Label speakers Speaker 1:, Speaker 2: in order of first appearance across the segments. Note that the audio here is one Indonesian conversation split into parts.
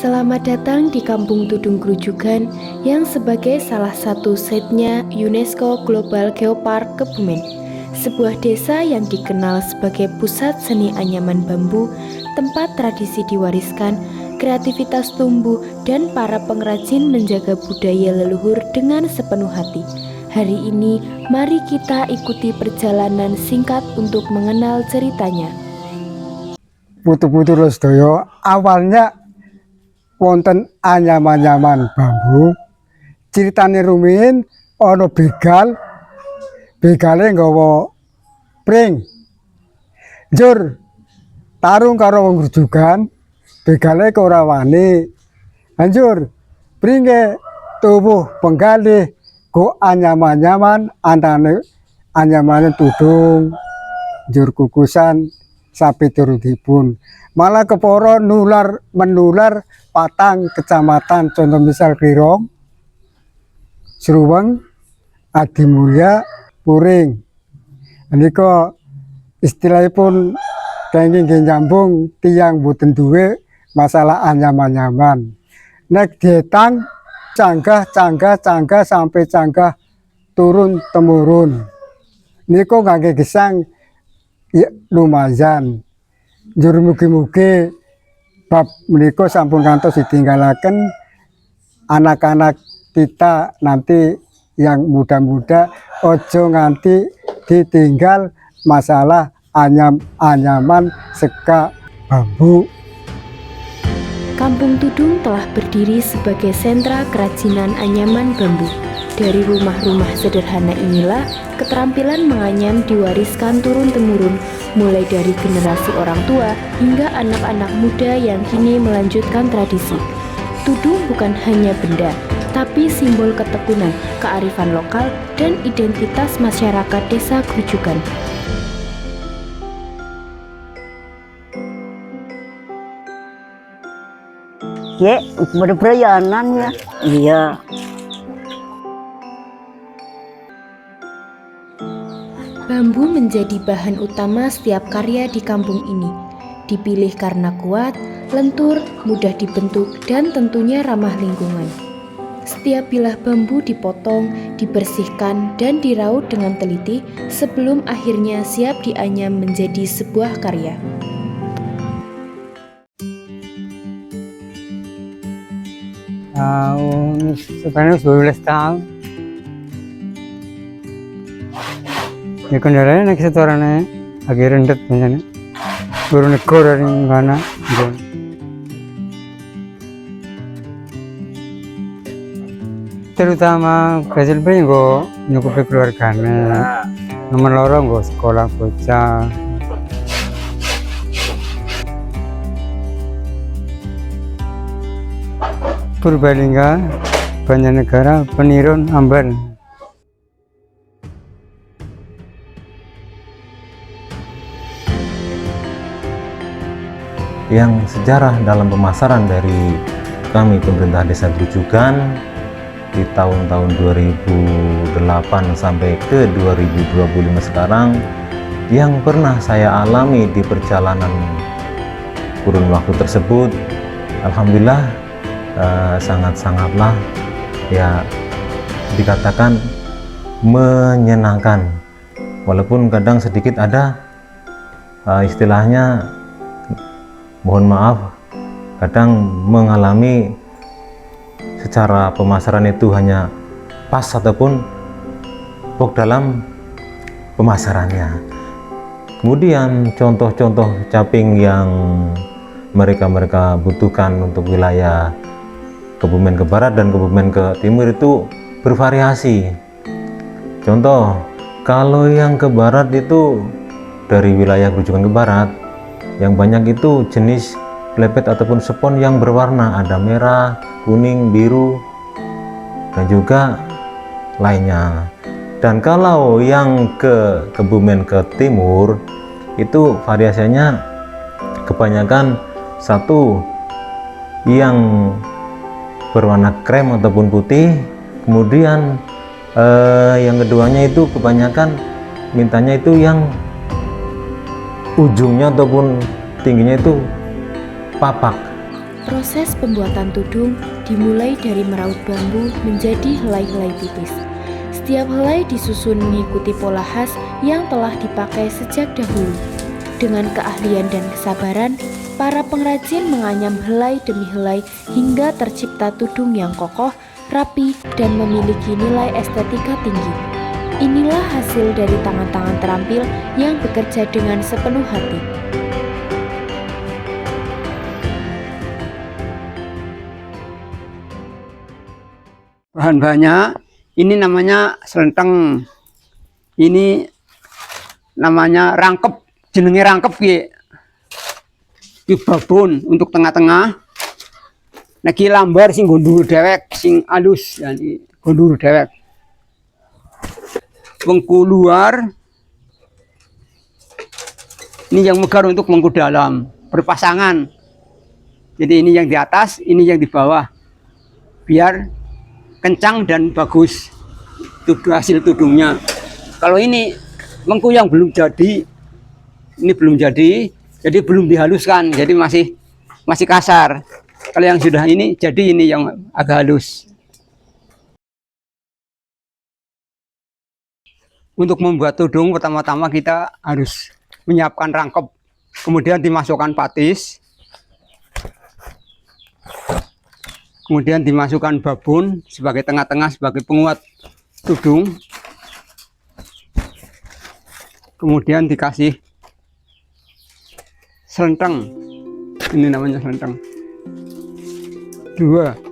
Speaker 1: Selamat datang di Kampung Tudung Grujugan yang sebagai salah satu site-nya UNESCO Global Geopark Kebumen. Sebuah desa yang dikenal sebagai pusat seni anyaman bambu, tempat tradisi diwariskan, kreativitas tumbuh, dan para pengrajin menjaga budaya leluhur dengan sepenuh hati. Hari ini, mari kita ikuti perjalanan singkat untuk mengenal ceritanya.
Speaker 2: Putu-putu sedaya, awalnya wonten anyaman-anyaman bambu. Ceritane rumiyin ana begal. Begale nggawa pring. Njur tarung karo wong grujugan, begale kok ora wani. Anjur pringe tubuh penggalih go anyaman-anyaman antane anyaman tudung. Njur kukusan sapi turutipun. Malah keporo menular patang kecamatan, contoh misal Klirong, Sruweng, Adimulya, Puring. Menika istilahipun kenging nyambung tiyang boten duwe masalah anyaman-anyaman. Nek dietang canggah sampai canggah turun temurun. Niku ngangge gesang ya, lumayan. Njur mugi-mugi bab menika sampun kantos ditinggalaken anak-anak kita nanti yang muda-muda, ojo nganti ditinggal masalah anyaman seka bambu.
Speaker 1: Kampung Tudung telah berdiri sebagai sentra kerajinan anyaman bambu. Dari rumah-rumah sederhana inilah keterampilan menganyam diwariskan turun-temurun, mulai dari generasi orang tua hingga anak-anak muda yang kini melanjutkan tradisi. Tudung bukan hanya benda, tapi simbol ketekunan, kearifan lokal, dan identitas masyarakat desa Grujugan.
Speaker 3: Ya, berperayaan ya. Iya.
Speaker 1: Bambu menjadi bahan utama setiap karya di kampung ini. Dipilih karena kuat, lentur, mudah dibentuk, dan tentunya ramah lingkungan. Setiap bilah bambu dipotong, dibersihkan, dan diraut dengan teliti sebelum akhirnya siap dianyam menjadi sebuah karya.
Speaker 2: Sebenarnya 12 tahun. Ya kendalanya nek setorane agak rendet biasanya. Guru negor dari mana? Terutama hasil beli gue nyukupi keluarganya. Nomor lorong gue sekolah bocah. Purbalingga, Banjarnegara, Penirun, Amban.
Speaker 4: Yang sejarah dalam pemasaran dari kami pemerintah desa Grujugan di tahun-tahun 2008 sampai ke 2025 sekarang, yang pernah saya alami di perjalanan kurun waktu tersebut, alhamdulillah sangat-sangatlah ya dikatakan menyenangkan, walaupun kadang sedikit ada istilahnya mohon maaf, kadang mengalami secara pemasaran itu hanya pas ataupun pok dalam pemasarannya. Kemudian contoh-contoh caping yang mereka butuhkan untuk wilayah Kebumen ke barat dan Kebumen ke timur itu bervariasi. Contoh, kalau yang ke barat itu dari wilayah Grujugan ke barat, yang banyak itu jenis plepet ataupun spon yang berwarna, ada merah, kuning, biru, dan juga lainnya. Dan kalau yang ke Kebumen ke timur itu variasinya kebanyakan satu yang berwarna krem ataupun putih, kemudian yang keduanya itu kebanyakan mintanya itu yang ujungnya ataupun tingginya itu papak.
Speaker 1: Proses pembuatan tudung dimulai dari meraut bambu menjadi helai-helai tipis. Setiap helai disusun mengikuti pola khas yang telah dipakai sejak dahulu. Dengan keahlian dan kesabaran, para pengrajin menganyam helai demi helai hingga tercipta tudung yang kokoh, rapi, dan memiliki nilai estetika tinggi. Inilah hasil dari tangan-tangan terampil yang bekerja dengan sepenuh hati.
Speaker 2: Bahan-bahannya ini namanya selenteng, ini namanya rangkep, jenenge rangkep ki babon untuk tengah-tengah. Niki lambar sing gondur dewek sing alus, yani gondur dewek. Bengku luar ini yang megar untuk bengku dalam, berpasangan. Jadi ini yang di atas, ini yang di bawah, biar kencang dan bagus hasil tudungnya. Kalau ini bengku yang belum jadi, ini belum jadi belum dihaluskan, jadi masih kasar. Kalau yang sudah ini jadi, ini yang agak halus. Untuk membuat tudung pertama-tama kita harus menyiapkan rangkep, kemudian dimasukkan patis, kemudian dimasukkan babon sebagai tengah-tengah sebagai penguat tudung, kemudian dikasih selenteng, ini namanya selenteng 2.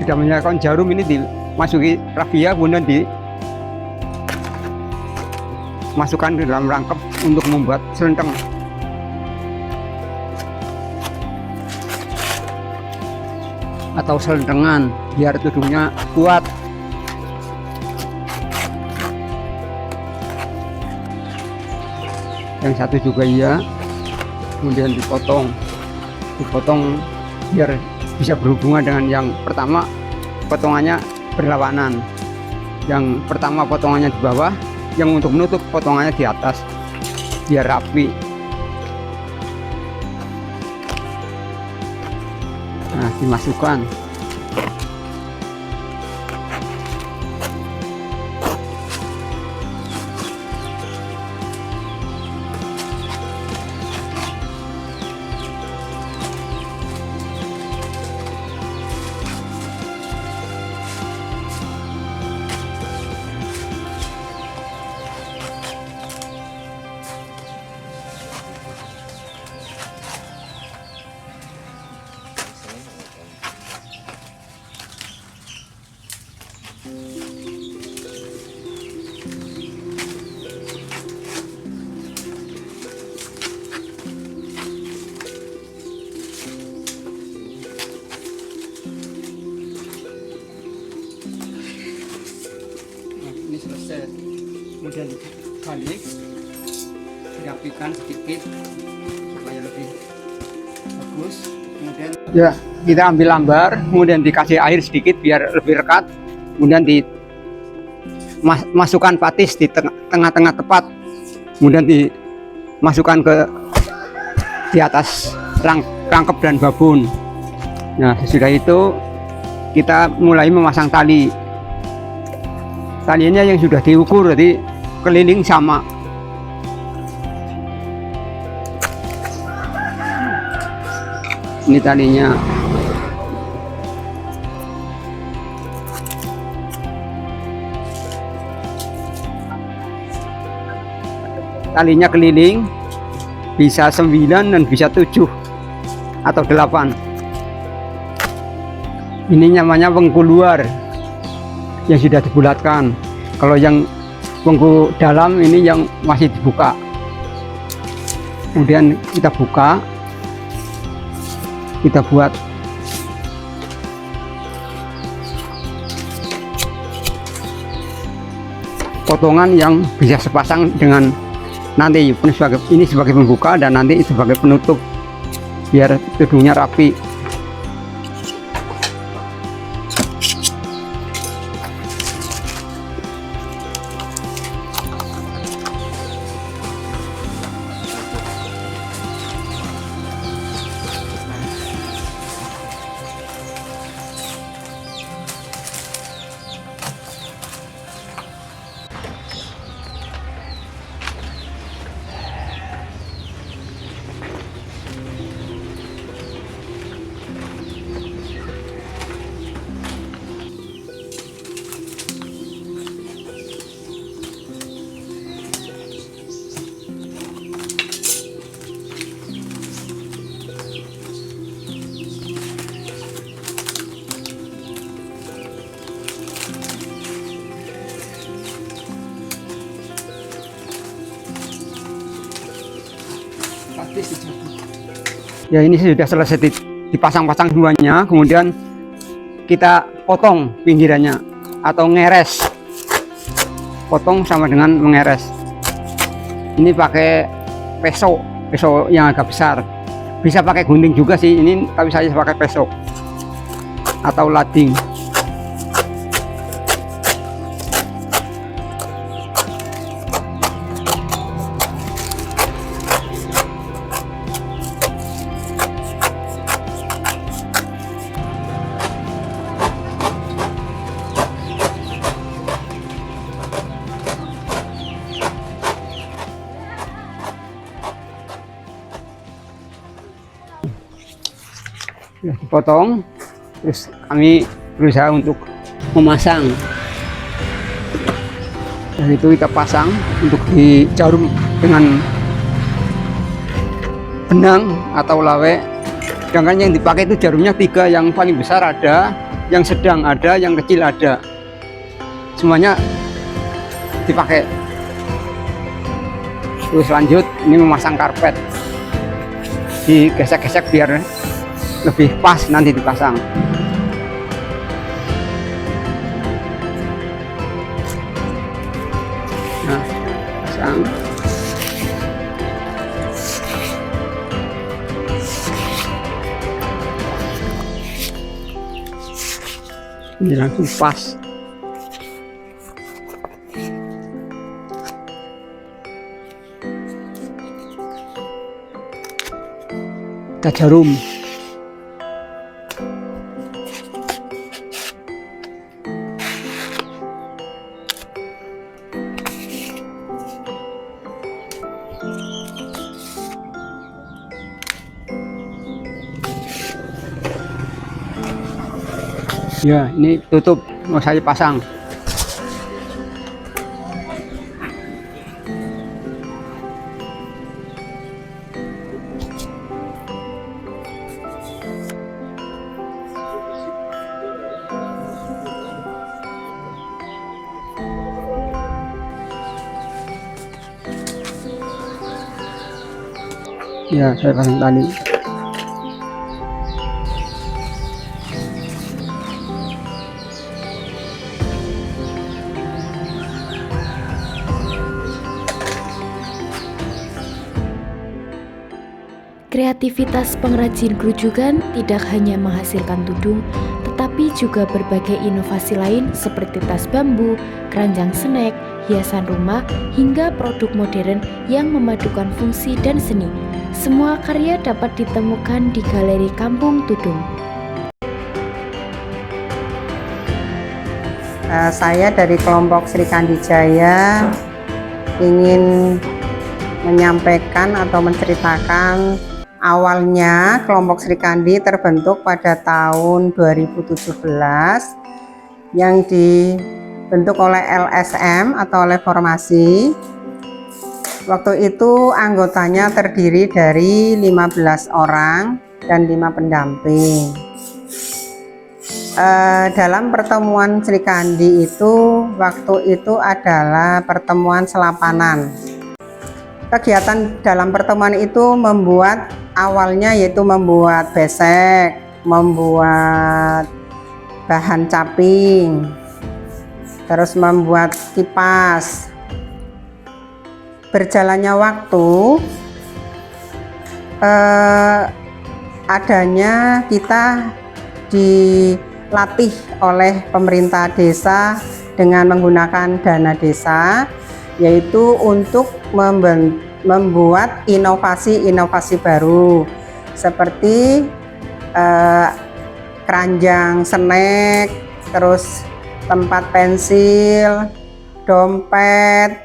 Speaker 2: Sudah menyalakan jarum, ini dimasuki rafia, kemudian dimasukkan ke dalam rangkep untuk membuat selenteng. Atau selentengan biar tudungnya kuat. Yang satu juga iya, kemudian dipotong biar bisa berhubungan dengan yang pertama, potongannya berlawanan. Yang pertama potongannya di bawah, yang untuk menutup potongannya di atas, biar rapi. Nah, dimasukkan. Selesai, kemudian dibalik, dirapikan sedikit supaya lebih bagus. Kemudian ya kita ambil lambar, kemudian dikasih air sedikit biar lebih rekat, kemudian dimasukkan patis di tengah-tengah tepat, kemudian dimasukkan di atas rangkep dan babon. Nah, sesudah itu kita mulai memasang tali. Talinya yang sudah diukur, jadi keliling sama. Ini talinya. Talinya keliling, bisa 9 dan bisa 7 atau 8. Ini namanya wengku luar yang sudah dibulatkan. Kalau yang wengku dalam ini yang masih dibuka. Kemudian kita buka, kita buat potongan yang bisa sepasang dengan nanti ini sebagai pembuka dan nanti sebagai penutup biar tudungnya rapi. Ya, ini sudah selesai dipasang-pasang semuanya, kemudian kita potong pinggirannya atau ngeres. Potong sama dengan mengeres. Ini pakai peso yang agak besar. Bisa pakai gunting juga sih ini, tapi saya pakai peso atau lading. Sudah dipotong, terus kami berusaha untuk memasang. Dan itu kita pasang untuk dijarum dengan benang atau lawe. Sedangkan yang dipakai itu jarumnya 3, yang paling besar ada, yang sedang ada, yang kecil ada. Semuanya dipakai. Terus lanjut, ini memasang karpet. Digesek-gesek biar lebih pas nanti dipasang. Nah, pasang. Ini langsung pas. Kita jarum. Ya, ini tutup, mau saya pasang. Ya, saya pasang tali.
Speaker 1: Kreativitas pengrajin grujugan tidak hanya menghasilkan tudung, tetapi juga berbagai inovasi lain seperti tas bambu, keranjang snack, hiasan rumah, hingga produk modern yang memadukan fungsi dan seni. Semua karya dapat ditemukan di Galeri Kampung Tudung.
Speaker 5: Saya dari kelompok Sri Kandi Jaya ingin menyampaikan atau menceritakan awalnya kelompok Sri Kandi terbentuk pada tahun 2017 yang dibentuk oleh LSM atau oleh formasi. Waktu itu anggotanya terdiri dari 15 orang dan 5 pendamping. dalam pertemuan Sri Kandi itu, waktu itu adalah pertemuan selapanan. Kegiatan dalam pertemuan itu awalnya yaitu membuat besek, membuat bahan caping, terus membuat kipas. Berjalannya waktu, adanya kita dilatih oleh pemerintah desa dengan menggunakan dana desa, yaitu untuk membuat inovasi-inovasi baru seperti keranjang snack, terus tempat pensil, dompet,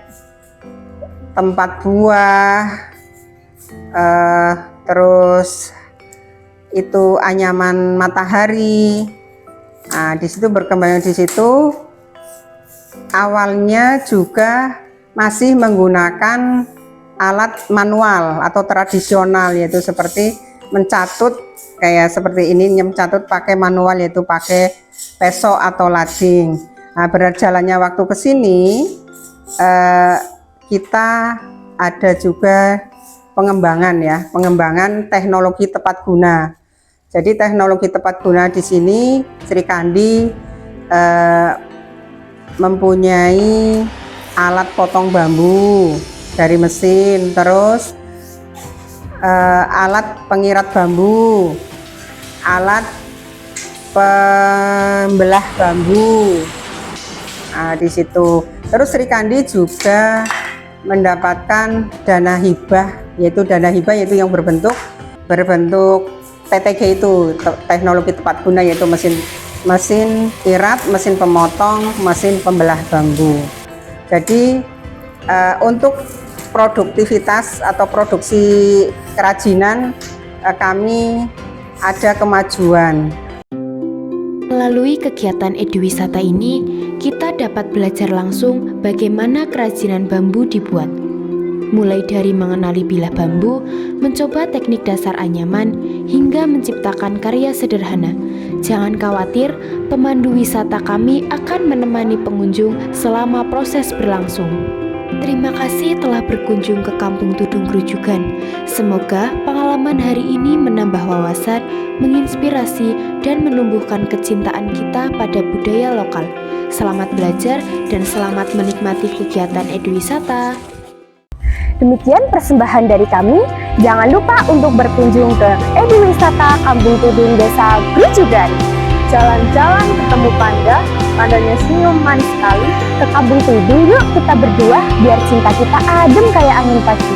Speaker 5: tempat buah, terus itu anyaman matahari. Nah, di situ berkembang di situ. Awalnya juga masih menggunakan alat manual atau tradisional, yaitu seperti mencatut kayak seperti ini, mencatut pakai manual yaitu pakai peso atau lading. Nah, berjalannya waktu ke sini kita ada juga pengembangan teknologi tepat guna. Jadi teknologi tepat guna di sini Sri Kandi mempunyai alat potong bambu dari mesin, terus alat pengirat bambu, alat pembelah bambu. Nah, di situ. Terus Sri Kandi juga mendapatkan dana hibah, yaitu yang berbentuk TTG, itu teknologi tepat guna, yaitu mesin irat, mesin pemotong, mesin pembelah bambu. Jadi untuk produktivitas atau produksi kerajinan kami ada kemajuan.
Speaker 1: Melalui kegiatan eduwisata ini, kita dapat belajar langsung bagaimana kerajinan bambu dibuat. Mulai dari mengenali bilah bambu, mencoba teknik dasar anyaman, hingga menciptakan karya sederhana. Jangan khawatir, pemandu wisata kami akan menemani pengunjung selama proses berlangsung. Terima kasih telah berkunjung ke Kampung Tudung Grujugan. Semoga pengalaman hari ini menambah wawasan, menginspirasi, dan menumbuhkan kecintaan kita pada budaya lokal. Selamat belajar dan selamat menikmati kegiatan eduwisata.
Speaker 6: Demikian persembahan dari kami. Jangan lupa untuk berkunjung ke Eduwisata Kampung Tudung Desa Grujugan. Jalan-jalan ketemu panda, pandanya senyum manis sekali. Ke Kampung Tudung yuk kita berdua, biar cinta kita adem kayak angin pagi.